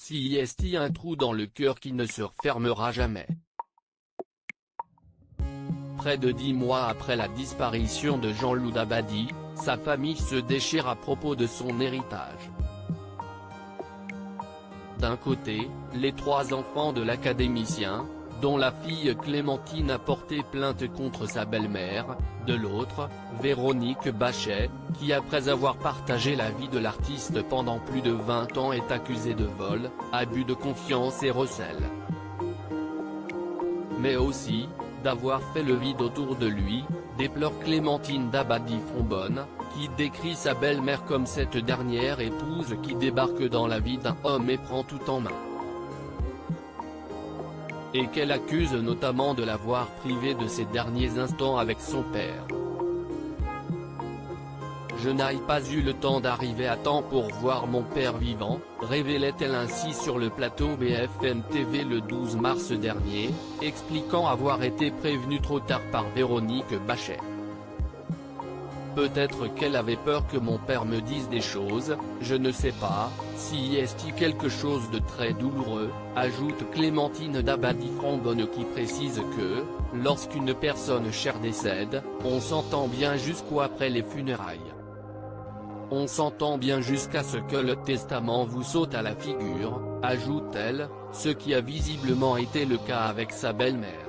Si est un trou dans le cœur qui ne se refermera jamais. Près de 10 mois après la disparition de Jean-Loup Dabadi, sa famille se déchire à propos de son héritage. D'un côté, les 3 enfants de l'académicien, dont la fille Clémentine a porté plainte contre sa belle-mère, de l'autre, Véronique Bachet, qui après avoir partagé la vie de l'artiste pendant plus de 20 ans est accusée de vol, abus de confiance et recel. Mais aussi, d'avoir fait le vide autour de lui, déplore Clémentine Dabadi-Fonbonne, qui décrit sa belle-mère comme cette dernière épouse qui débarque dans la vie d'un homme et prend tout en main. Et qu'elle accuse notamment de l'avoir privé de ses derniers instants avec son père. Je n'ai pas eu le temps d'arriver à temps pour voir mon père vivant, révélait-elle ainsi sur le plateau BFM TV le 12 mars dernier, expliquant avoir été prévenue trop tard par Véronique Bachet. Peut-être qu'elle avait peur que mon père me dise des choses, je ne sais pas, si est-il quelque chose de très douloureux, ajoute Clémentine Dabadi-Fonbonne qui précise que, lorsqu'une personne chère décède, on s'entend bien jusqu'après les funérailles. On s'entend bien jusqu'à ce que le testament vous saute à la figure, ajoute-t-elle, ce qui a visiblement été le cas avec sa belle-mère.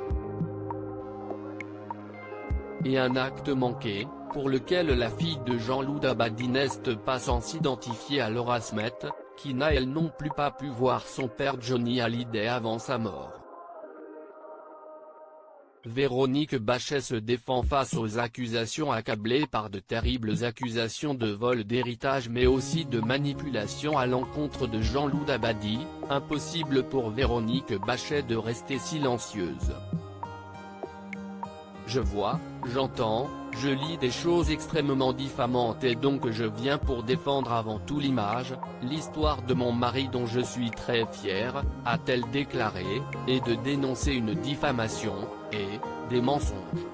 Et un acte manqué, pour lequel la fille de Jean-Loup Dabadi n'est pas sans s'identifier à Laura Smet, qui n'a elle non plus pas pu voir son père Johnny Hallyday avant sa mort. Véronique Bachet se défend face aux accusations accablée par de terribles accusations de vol d'héritage mais aussi de manipulation à l'encontre de Jean-Loup Dabadi, impossible pour Véronique Bachet de rester silencieuse. Je vois, j'entends, je lis des choses extrêmement diffamantes et donc je viens pour défendre avant tout l'image, l'histoire de mon mari dont je suis très fière, a-t-elle déclaré, et de dénoncer une diffamation, et, des mensonges.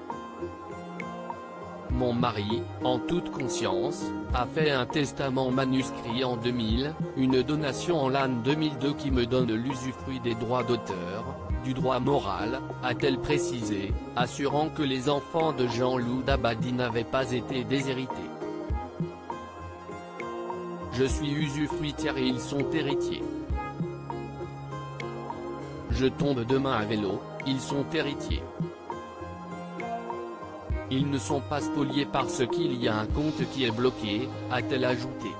Mon mari, en toute conscience, a fait un testament manuscrit en 2000, une donation en l'an 2002 qui me donne l'usufruit des droits d'auteur, du droit moral, a-t-elle précisé, assurant que les enfants de Jean-Loup Dabadi n'avaient pas été déshérités. Je suis usufruitière et ils sont héritiers. Je tombe demain à vélo, ils sont héritiers. Ils ne sont pas spoliés parce qu'il y a un compte qui est bloqué, a-t-elle ajouté.